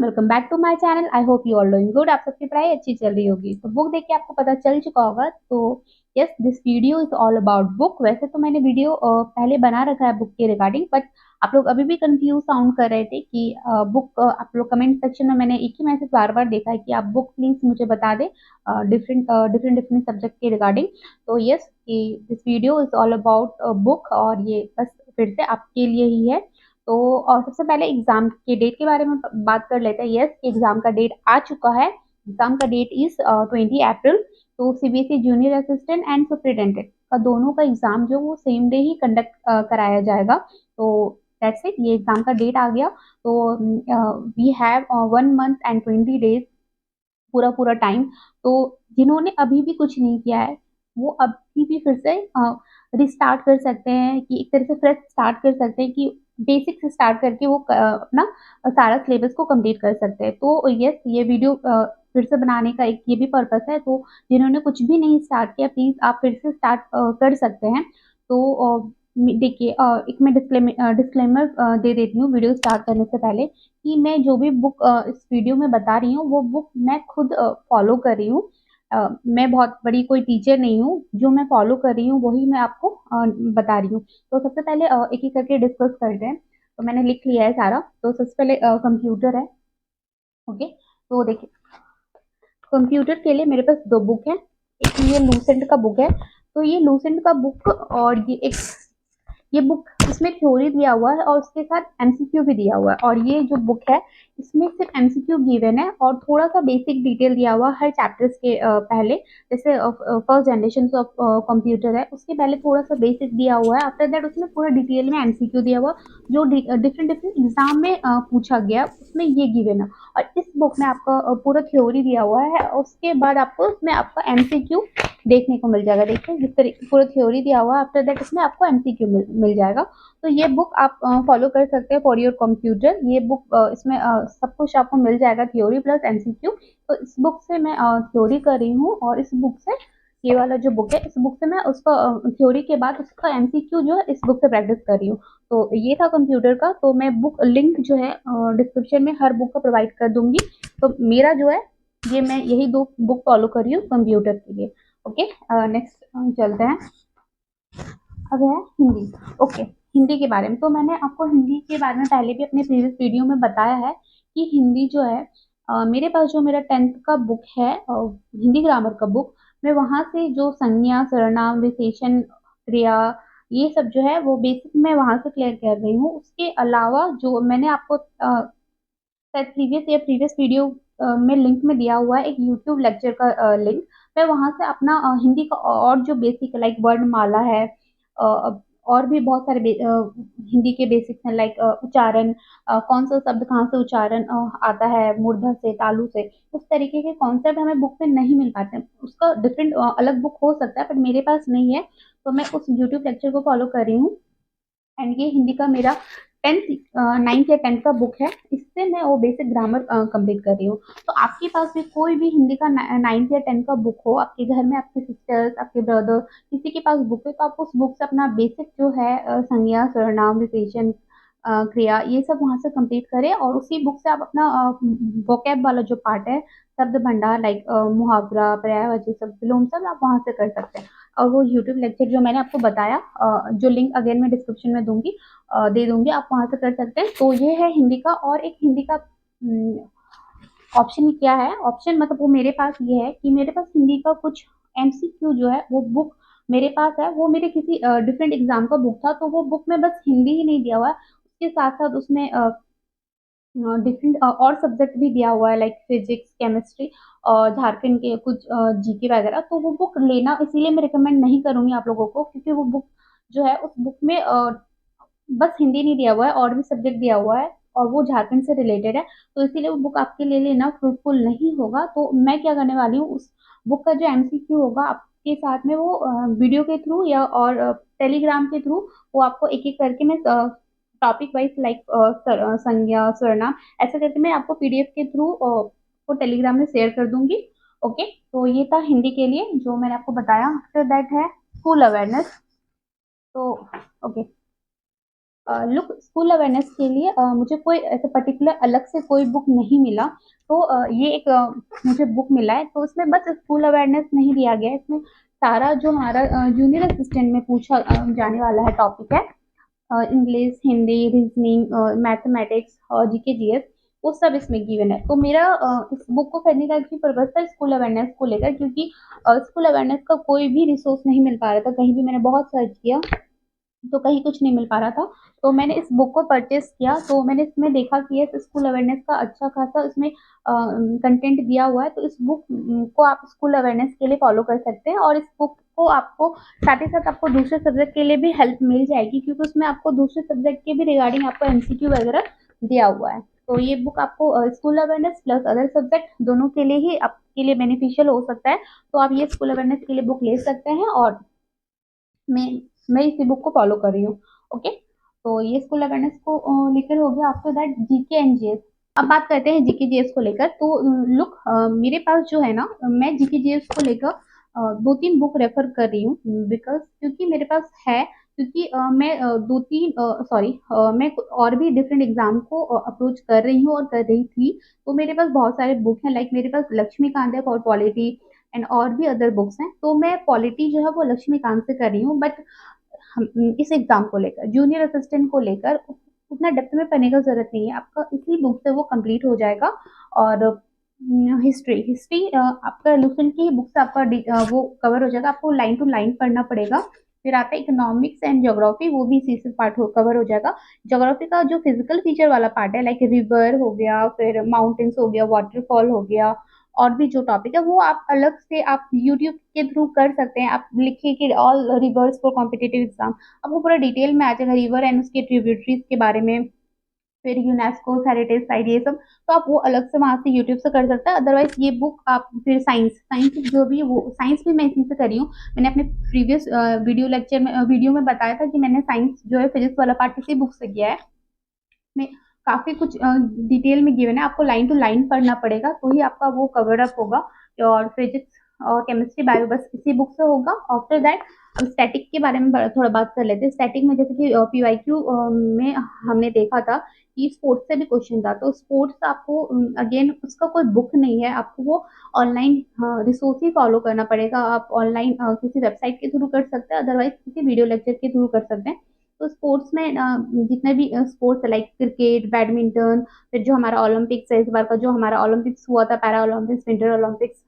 Welcome back to my channel. I hope you all doing good. आप सबकी पढ़ाई अच्छी चल रही होगी। तो बुक देख के आपको पता चल चुका होगा। तो yes, this video is all about book. वैसे तो मैंने वीडियो पहले बना रखा है बुक के रिगार्डिंग, बट आप लोग अभी भी कंफ्यूज साउंड कर रहे थे कि बुक आप लोग कमेंट सेक्शन में मैंने एक ही मैसेज बार बार देखा है कि आप बुक प्लीज मुझे बता दें डिफरेंट डिफरेंट डिफरेंट सब्जेक्ट के रिगार्डिंग। तो यस, कि this video is all about book, और ये बस फिर से आपके लिए ही है। तो और सबसे पहले एग्जाम के डेट के बारे में बात कर लेते हैं। यस, एग्जाम का डेट आ चुका है। एग्जाम का डेट इज 20 अप्रैल। तो CBSE junior assistant and superintendent का दोनों का एग्जाम जो वो सेम डे ही कंडक्ट कराया जाएगा। तो दैट्स इट, ये एग्जाम का डेट आ गया। तो we have 1 month and 20 days, पूरा पूरा टाइम। तो जिन्होंने अभी भी कुछ नहीं किया है वो अभी भी फिर से रिस्टार्ट कर सकते हैं, कि एक तरह से फ्रेश स्टार्ट कर सकते हैं, कि बेसिक से स्टार्ट करके वो अपना सारा सिलेबस को कंप्लीट कर सकते हैं। तो यस, ये वीडियो फिर से बनाने का एक ये भी पर्पस है। तो जिन्होंने कुछ भी नहीं स्टार्ट किया, प्लीज आप फिर से स्टार्ट कर सकते हैं। तो देखिए, एक मैं डिस्क्लेमर दे देती हूँ वीडियो स्टार्ट करने से पहले, कि मैं जो भी बुक इस वीडियो में बता रही हूँ वो बुक मैं खुद फॉलो कर रही हूँ। मैं बहुत बड़ी कोई टीचर नहीं हूँ। जो मैं फॉलो कर रही हूँ वही मैं आपको बता रही हूँ। तो सबसे पहले एक एक करके डिस्कस करते हैं। तो मैंने लिख लिया है सारा। तो सबसे पहले कंप्यूटर है। ओके, तो देखिए, कंप्यूटर के लिए मेरे पास दो बुक है। एक ये लूसेंट का बुक है। तो ये लूसेंट का बुक, और ये बुक, इसमें थ्योरी दिया हुआ है और उसके साथ एमसीक्यू भी दिया हुआ है। और ये जो बुक है इसमें सिर्फ एमसीक्यू गिवन है और थोड़ा सा बेसिक डिटेल दिया हुआ है हर चैप्टर्स के पहले। जैसे फर्स्ट जनरेशन ऑफ कंप्यूटर है, उसके पहले थोड़ा सा बेसिक दिया हुआ है। आफ्टर दैट उसमें पूरा डिटेल में एमसीक्यू दिया हुआ जो डिफरेंट डिफरेंट एग्जाम में पूछा गया, उसमें ये गिवन है। और इस बुक में आपका पूरा थ्योरी दिया हुआ है। उसके बाद आपको उसमें आपका एमसीक्यू देखने को मिल जाएगा। देखिए, जिस तरीके पूरा थ्योरी दिया हुआ है, आफ्टर दैट इसमें आपको एमसीक्यू मिल जाएगा। तो ये बुक आप फॉलो कर सकते हैं फॉर योर कंप्यूटर। ये बुक इसमें सब कुछ आपको मिल जाएगा, थ्योरी प्लस एमसीक्यू। तो इस बुक से मैं थ्योरी कर रही हूँ, और इस बुक से, ये वाला जो बुक है, इस बुक से मैं उसका थ्योरी के बाद उसका एमसीक्यू जो है इस बुक से प्रैक्टिस कर रही हूँ। तो ये था कंप्यूटर का। तो मैं बुक लिंक जो है डिस्क्रिप्शन में हर बुक का प्रोवाइड कर दूंगी। तो मेरा जो है, ये मैं यही दो बुक फॉलो कर रही हूँ कंप्यूटर के लिए। ओके, नेक्स्ट चलते हैं। अब है हिंदी। ओके, हिंदी के बारे में तो मैंने आपको हिंदी के बारे में पहले भी अपने प्रीवियस वीडियो में बताया है कि हिंदी जो है, मेरे पास जो मेरा 10th का बुक है, हिंदी ग्रामर का बुक, मैं वहां से जो संज्ञा सर्वनाम विशेषण क्रिया ये सब जो है वो बेसिक मैं वहां से क्लियर कर रही हूँ। उसके अलावा जो मैंने आपको शायद प्रीवियस वीडियो में लिंक में दिया हुआ है एक यूट्यूब लेक्चर का लिंक। मैं वहां से अपना हिंदी का और जो बेसिक लाइक वर्णमाला है, और भी बहुत सारे हिंदी के बेसिक्स हैं, लाइक उच्चारण, कौन सा शब्द कहाँ से उच्चारण आता है, मूर्धन्य से, तालु से, उस तरीके के कॉन्सेप्ट हमें बुक में नहीं मिल पाते हैं। उसका डिफरेंट अलग बुक हो सकता है, बट मेरे पास नहीं है। तो मैं उस यूट्यूब लेक्चर को फॉलो कर रही हूँ। एंड ये हिंदी का मेरा 10th 9th या 10th का बुक है। इससे मैं वो बेसिक ग्रामर कंप्लीट कर रही हूँ। तो आपके पास भी कोई भी हिंदी का 9th या 10th का बुक हो, आपके घर में आपके सिस्टर्स, आपके ब्रदर, किसी के पास बुक है, तो आप उस बुक से अपना बेसिक जो है संज्ञा सर्वनाम विशेषण क्रिया ये सब वहां से कंप्लीट करें। और उसी बुक से आप अपना वोकैब वाला जो पार्ट है, शब्द भंडार, लाइक मुहावरा, पर्यायवाची शब्द विलोम, सब आप वहां से कर सकते हैं। और वो यूट्यूब लेक्चर जो मैंने आपको बताया, जो लिंक अगेन मैं डिस्क्रिप्शन में दूंगी, दे दूंगी, आप वहां से कर सकते हैं। तो ये है हिंदी का। और एक हिंदी का ऑप्शन क्या है, ऑप्शन मतलब वो मेरे पास ये है कि मेरे पास हिंदी का कुछ एमसीक्यू जो है वो बुक मेरे पास है। वो मेरे किसी डिफरेंट एग्जाम का बुक था, तो वो बुक में बस हिंदी ही नहीं दिया हुआ है, उसके साथ साथ उसमें डिफरेंट और सब्जेक्ट भी दिया हुआ है, लाइक फिजिक्स, केमिस्ट्री और झारखंड के कुछ जीके वगैरह। तो वो बुक लेना इसीलिए मैं रिकमेंड नहीं करूंगी आप लोगों को, क्योंकि वो बुक जो है, उस बुक में बस हिंदी नहीं दिया हुआ है, और भी सब्जेक्ट दिया हुआ है, और वो झारखंड से रिलेटेड है। तो इसीलिए वो बुक आपके लिए लेना फ्रूटफुल नहीं होगा। तो मैं क्या करने वाली हूँ, उस बुक का जो एमसीक्यू होगा आपके साथ में, वो वीडियो के थ्रू या और टेलीग्राम के थ्रू, वो आपको एक एक करके मैं टॉपिक वाइज, लाइक संज्ञा सर्वनाम, ऐसा करके मैं आपको पीडीएफ के थ्रू वो टेलीग्राम में शेयर कर दूंगी। ओके, तो ये था हिंदी के लिए जो मैंने आपको बताया। आफ्टर दैट है स्कूल अवेयरनेस। तो ओके, लुक स्कूल अवेयरनेस के लिए मुझे कोई ऐसे पर्टिकुलर अलग से कोई बुक नहीं मिला। तो ये एक मुझे बुक मिला है, तो उसमें बस स्कूल अवेयरनेस नहीं दिया गया है, इसमें सारा जो हमारा जूनियर असिस्टेंट में पूछा जाने वाला है टॉपिक है, इंग्लिश, हिंदी, रीजनिंग, मैथमेटिक्स और जीके जीएस, वो सब इसमें गिवन है। तो मेरा इस बुक को खरीदने का भी पर्पज था स्कूल अवेयरनेस को लेकर, क्योंकि स्कूल अवेयरनेस का कोई भी रिसोर्स नहीं मिल पा रहा था, कहीं भी मैंने बहुत सर्च किया तो कहीं कुछ नहीं मिल पा रहा था। तो मैंने इस बुक को परचेस किया, तो मैंने इसमें देखा कि ये स्कूल अवेयरनेस का अच्छा खासा इसमें कंटेंट दिया हुआ है। तो इस बुक को आप स्कूल अवेयरनेस के लिए फॉलो कर सकते हैं, और इस बुक को आपको साथ ही साथ आपको दूसरे सब्जेक्ट के लिए भी हेल्प मिल जाएगी, क्योंकि उसमें आपको दूसरे सब्जेक्ट के भी रिगार्डिंग आपको एमसीक्यू वगैरह दिया हुआ है। तो ये बुक आपको school awareness plus other subject दोनों के लिए ही आपके लिए बेनिफिशियल हो सकता है। तो आप ये स्कूल अवेयरनेस के लिए बुक ले सकते हैं, और मैं मैं इसी बुक को फॉलो कर रही हूँ। ओके, तो ये स्कूल अवेयरनेस को लेकर हो गया। After that GK and GS. अब बात करते हैं जीके जीएस को लेकर। तो लुक, मेरे पास जो है ना, मैं जीके जीएस को लेकर दो तीन बुक रेफर कर रही हूँ, बिकॉज क्योंकि मेरे पास है, क्योंकि मैं दो तीन सॉरी मैं और भी डिफरेंट एग्जाम को अप्रोच कर रही हूँ और कर रही थी। तो मेरे पास बहुत सारे बुक हैं, लाइक मेरे पास लक्ष्मीकांत है फॉर पॉलिटी एंड और भी अदर बुक्स हैं। तो मैं पॉलिटी जो है वो लक्ष्मीकांत से कर रही हूँ, बट हम इस एग्जाम को लेकर, जूनियर असिस्टेंट को लेकर उतना डेप्थ में पढ़ने का जरूरत नहीं है, आपका इसी बुक से वो कंप्लीट हो जाएगा। और हिस्ट्री हिस्ट्री आपका लुसेंट की बुक से आपका वो कवर हो जाएगा, आपको लाइन टू लाइन पढ़ना पड़ेगा। फिर आता है इकोनॉमिक्स एंड ज्योग्राफी, वो भी इसी से पार्ट कवर हो जाएगा। ज्योग्राफी का जो फिजिकल फीचर वाला पार्ट है, लाइक रिवर हो गया, फिर माउंटेन्स हो गया, वाटरफॉल हो गया, और भी जो टॉपिक है वो आप अलग से आप यूट्यूब के थ्रू कर सकते हैं। आप लिखिए कि all reverse for competitive exam, आपको पूरा डिटेल में आ जाएगा रिवर एंड उसके ट्रिब्यूटरीज के बारे में, फिर यूनेस्को हेरिटेज साइट, ये सब। तो आप वो अलग से वहां से यूट्यूब से कर सकते हैं। अदरवाइज ये बुक आप फिर साइंस साइंस जो भी, वो साइंस भी मैं इसी से करी हूँ। मैंने अपने प्रीवियस वीडियो में बताया था कि मैंने साइंस जो है फिजिक्स वाला पार्ट इसी बुक से किया है। में काफी कुछ डिटेल में गिवन है, आपको लाइन टू लाइन पढ़ना पड़ेगा, तो ही आपका वो कवर अप होगा। और फिजिक्स और केमिस्ट्री बायो बस इसी बुक से होगा। आफ्टर दैट अब स्टैटिक के बारे में थोड़ा बात कर लेते हैं। स्टैटिक में जैसे कि पीवाईक्यू में हमने देखा था कि स्पोर्ट्स से भी क्वेश्चन था, तो स्पोर्ट्स आपको अगेन उसका कोई बुक नहीं है, आपको वो ऑनलाइन रिसोर्स ही फॉलो करना पड़ेगा। आप ऑनलाइन किसी वेबसाइट के थ्रू कर सकते हैं, अदरवाइज किसी वीडियो लेक्चर के थ्रू कर सकते हैं। तो स्पोर्ट्स में जितने भी स्पोर्ट्स है, लाइक क्रिकेट, बैडमिंटन, फिर जो हमारा ओलंपिक्स है, इस बार का जो हमारा ओलंपिक्स हुआ था, पैरा ओलंपिक्स, विंटर ओलंपिक्स,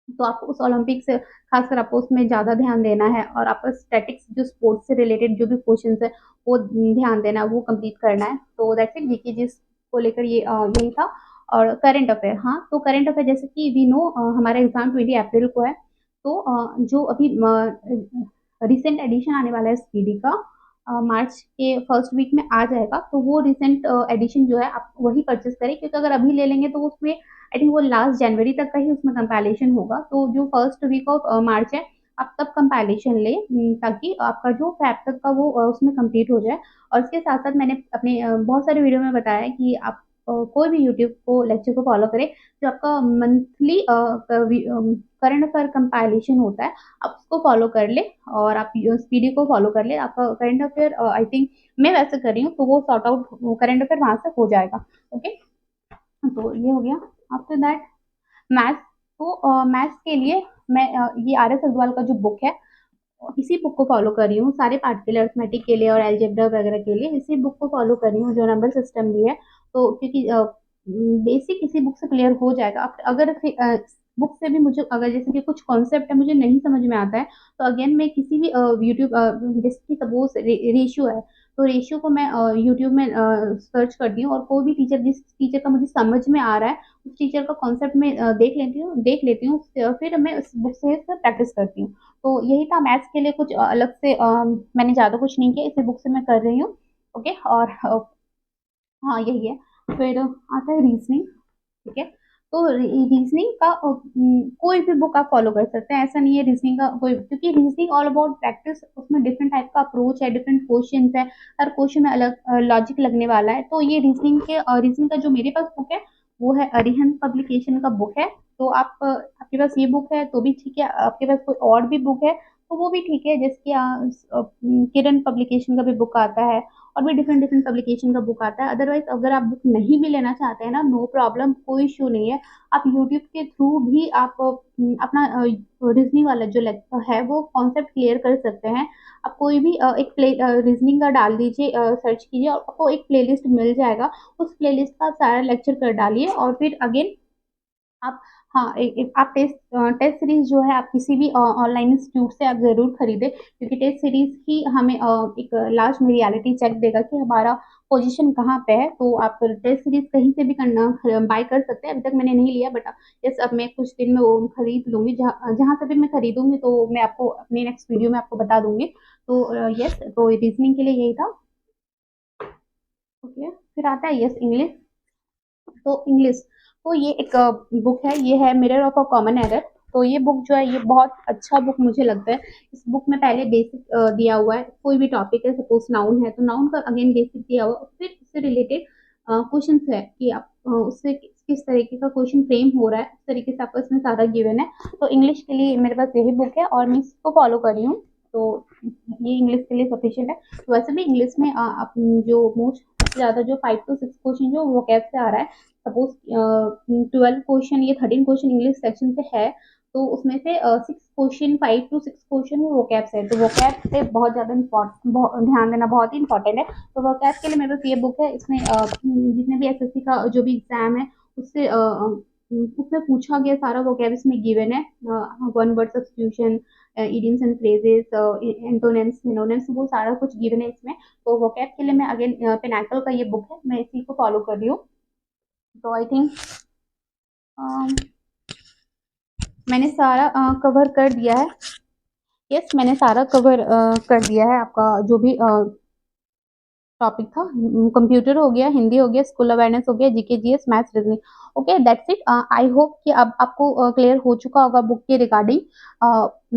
तो आपको उस ओलंपिक्स से खासकर आपको उसमें ज़्यादा ध्यान देना है, और आपका स्टैटिक्स जो स्पोर्ट्स से रिलेटेड जो भी क्वेश्चन है वो ध्यान देना है, वो कंप्लीट करना है। तो दैट्स इट, जीके जिस को लेकर ये यही था। और करंट अफेयर, हाँ, तो करंट अफेयर जैसे कि वी नो हमारा एग्जाम 20 अप्रैल को है। तो जो अभी रिसेंट एडिशन आने वाला है स्पीडी का, मार्च के फर्स्ट वीक में आ जाएगा। तो वो रिसेंट एडिशन जो है आप वही परचेस करें, क्योंकि अगर अभी ले लेंगे तो उसमें आई थिंक वो लास्ट जनवरी तक का ही उसमें कंपाइलेशन होगा। तो जो फर्स्ट वीक ऑफ मार्च है, आप तब कंपाइलेशन ले, ताकि आपका जो फैब तक का वो उसमें कंप्लीट हो जाए। और इसके साथ साथ मैंने अपने बहुत सारे वीडियो में बताया है कि आप कोई भी यूट्यूब को लेक्चर को फॉलो करें, जो आपका मंथली करंट अफेयर कंपाइलेशन होता है, आप उसको फॉलो कर ले, और आप स्पीडी को फॉलो कर ले। आपका करंट अफेयर आई थिंक मैं वैसे कर रही हूँ, तो वो सॉर्ट आउट करंट अफेयर वहां से हो जाएगा। ओके, तो ये हो गया। आफ्टर दैट मैथ्स, तो मैथ्स के लिए मैं ये आर एस अग्रवाल का जो बुक है, इसी बुक को फॉलो कर रही हूँ सारे पार्ट के लिए, अर्थमेटिक के लिए और एल्जेब्रा वगैरह के लिए इसी बुक को फॉलो कर रही हूँ, जो नंबर सिस्टम भी है। तो क्योंकि बेसिक इसी बुक से क्लियर हो जाएगा। अगर बुक से भी मुझे अगर जैसे कि कुछ कॉन्सेप्ट है मुझे नहीं समझ में आता है, तो अगेन मैं किसी भी यूट्यूब, जैसे कि सपोज रेशियो है, तो रेशियो को मैं यूट्यूब में सर्च करती हूँ, और कोई भी टीचर जिस टीचर का मुझे समझ में आ रहा है उस टीचर का कॉन्सेप्ट में देख लेती हूँ, फिर मैं उस बुक से प्रैक्टिस करती हूँ। तो यही था मैथ्स के लिए, कुछ अलग से मैंने ज़्यादा कुछ नहीं किया, इसी बुक से मैं कर रही हूँ। ओके, और हाँ यही है। फिर आता है रीजनिंग। ठीक है, तो रीजनिंग का कोई भी बुक आप फॉलो कर सकते हैं, ऐसा नहीं है रीजनिंग का कोई, क्योंकि रीजनिंग ऑल अबाउट प्रैक्टिस, उसमें डिफरेंट टाइप का अप्रोच है, डिफरेंट क्वेश्चन है, हर क्वेश्चन में अलग लॉजिक लगने वाला है। तो ये रीजनिंग का जो मेरे पास बुक है वो है अरिहंत पब्लिकेशन का बुक है। तो आपके पास ये बुक है तो भी ठीक है, आपके पास कोई और भी बुक है तो वो भी ठीक है, जिसकी किरण पब्लिकेशन का भी बुक आता है और भी डिफरेंट डिफरेंट पब्लिकेशन का बुक आता है। अदरवाइज अगर आप बुक नहीं भी लेना चाहते हैं ना, नो प्रॉब्लम, कोई इशू नहीं है। आप यूट्यूब के थ्रू भी आप अपना रीजनिंग वाला जो लेक्चर है वो कॉन्सेप्ट क्लियर कर सकते हैं। आप कोई भी एक प्ले रीजनिंग का डाल दीजिए, सर्च कीजिए और आपको एक प्लेलिस्ट मिल जाएगा। उस प्लेलिस्ट का सारा लेक्चर कर डालिए और फिर अगेन आप, हाँ, आप टेस्ट टेस्ट सीरीज जो है आप किसी भी ऑनलाइन इंस्टीट्यूट से आप जरूर खरीदें, क्योंकि टेस्ट सीरीज ही हमें एक लास्ट में रियलिटी चेक देगा कि हमारा पोजीशन कहाँ पे है। तो आप टेस्ट सीरीज कहीं से भी करना बाय कर सकते हैं। अभी तक मैंने नहीं लिया, बट यस, अब मैं कुछ दिन में वो खरीद लूंगी। जहाँ जहाँ से भी मैं खरीदूंगी तो मैं आपको अपनी नेक्स्ट वीडियो में आपको बता दूंगी। तो यस, तो रीजनिंग के लिए यही था। ओके, फिर आता है यस इंग्लिश। तो इंग्लिश, तो ये एक बुक है, ये है mirror of a common error. तो ये बुक जो है ये बहुत अच्छा बुक मुझे लगता है। इस बुक में पहले बेसिक दिया हुआ है, कोई भी टॉपिक है, सपोज नाउन है तो नाउन का अगेन बेसिक दिया हुआ है, फिर उससे रिलेटेड क्वेश्चन है कि आप उससे किस तरीके का क्वेश्चन फ्रेम हो रहा है, उस तरीके से आपको इसमें सारा गिवन है। तो इंग्लिश के लिए मेरे पास यही बुक है और मैं इसको फॉलो कर रही हूँ। तो ये इंग्लिश के लिए सफिशियंट है। तो वैसे भी इंग्लिश में आप जो मोस्ट ज्यादा जो 5 to 6 क्वेश्चन जो वोकैब से आ रहा है, सपोज 12 क्वेश्चन, ये 13 क्वेश्चन इंग्लिश सेक्शन से है, तो उसमें से 6 क्वेश्चन, 5 to 6 क्वेश्चन वो वोकैब से है। तो वोकैब पे बहुत ज्यादा ध्यान देना बहुत ही इंपॉर्टेंट है। तो वोकैब के लिए मेरे पास ये बुक है। इसमें जितने भी एसएससी का जो भी एग्जाम है उससे उसमें पूछा गया सारा वोकैब इसमें गिवन है। One word substitution, idioms and phrases, antonyms, synonyms, वो सारा कुछ गिवन है इसमें। तो वोकैब के लिए मैं अगेन पिनाकल का ये बुक है, मैं इसी को फॉलो कर रही हूँ। तो आई थिंक मैंने सारा कवर कर दिया है। यस, मैंने सारा कवर कर दिया है आपका जो भी टॉपिक था। कंप्यूटर हो गया, हिंदी हो गया, स्कूल अवेयरनेस हो गया, GK GS, maths, reasoning. Okay, that's it. I hope कि अब आपको क्लियर हो चुका होगा बुक के रिगार्डिंग।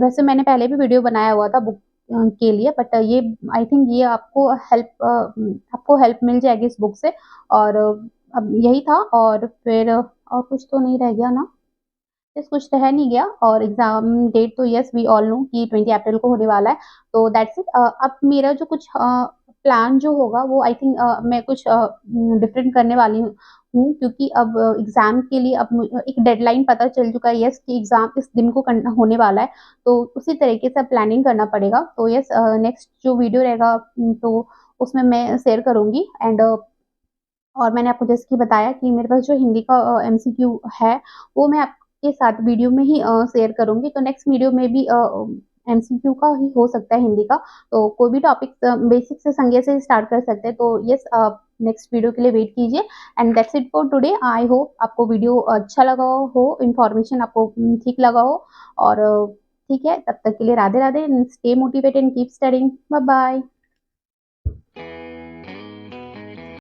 वैसे मैंने पहले भी वीडियो बनाया हुआ था बुक के लिए, बट ये आई थिंक ये आपको हेल्प मिल जाएगी इस बुक से। और अब यही था, और फिर और कुछ तो नहीं रह गया ना। यस, कुछ रह नहीं गया। और एग्जाम डेट तो यस वी ऑल नो कि 20 अप्रैल को होने वाला है। तो दैट्स इट। अब मेरा जो कुछ प्लान जो होगा वो आई थिंक मैं कुछ डिफरेंट करने वाली हूँ, क्योंकि अब एग्जाम के लिए अब एक डेडलाइन पता चल चुका है, यस, कि एग्जाम इस दिन को करना होने वाला है। तो उसी तरीके से प्लानिंग करना पड़ेगा। तो यस, नेक्स्ट जो वीडियो रहेगा तो उसमें मैं शेयर करूंगी। एंड और मैंने आपको जैसे कि बताया कि मेरे पास जो हिंदी का एमसीक्यू है वो मैं आपके साथ वीडियो में ही शेयर करूंगी। तो नेक्स्ट वीडियो में भी एमसीक्यू का ही हो सकता है, हिंदी का। तो कोई भी टॉपिक बेसिक से संज्ञा से स्टार्ट कर सकते हैं। तो यस, नेक्स्ट वीडियो के लिए वेट कीजिए। And that's it for today. I hope आपको वीडियो अच्छा लगा हो, इन्फॉर्मेशन आपको ठीक लगा हो। और ठीक है, तब तक के लिए Radhe Radhe, stay motivated and keep studying. Bye bye.